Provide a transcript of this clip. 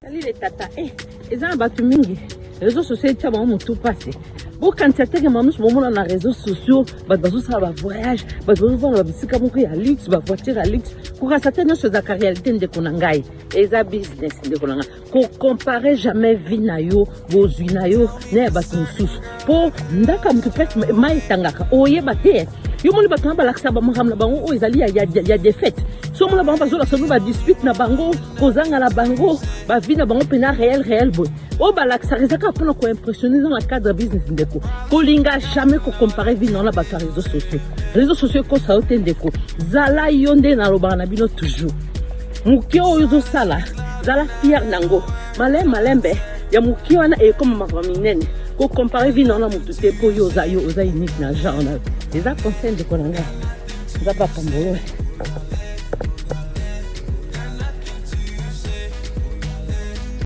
Salut les tata. Ils ont battu mingi. Les réseaux sociaux, ils ont tout passé. Bon, quand tu as été dans les réseaux sociaux, tu as un voyage, tu as un luxe, tu voiture à luxe. Pour certaines choses, la réalité de Konangai, et la business de Konangai. Pour comparer jamais vie na yo, vos yeux na yo, ne battu sous. Pour ndaka mtu pes mai tangaka. Oye bate. Yo moni battu na balaksa ba maham na bango, ezali ya des fêtes. So mona bango bazo la sonu ba dispute na bango, kozanga na bango, ba vie na bango pena réel boy. O balaksa rezaka pona ko impressionner dans le cadre business ndeko. Kolinga jamais ko comparer vie na ba réseaux sociaux. Réseaux sociaux ko sa otendeko. Zala yonde na lobana bino toujours. Mukio yozo sala, zala fier nango. Malembe ya mukio wana e comme ma famille nene. Ko comparer vie na mutu te ko yo oza unique na genre. Les conseils de Konanga. Ça va pas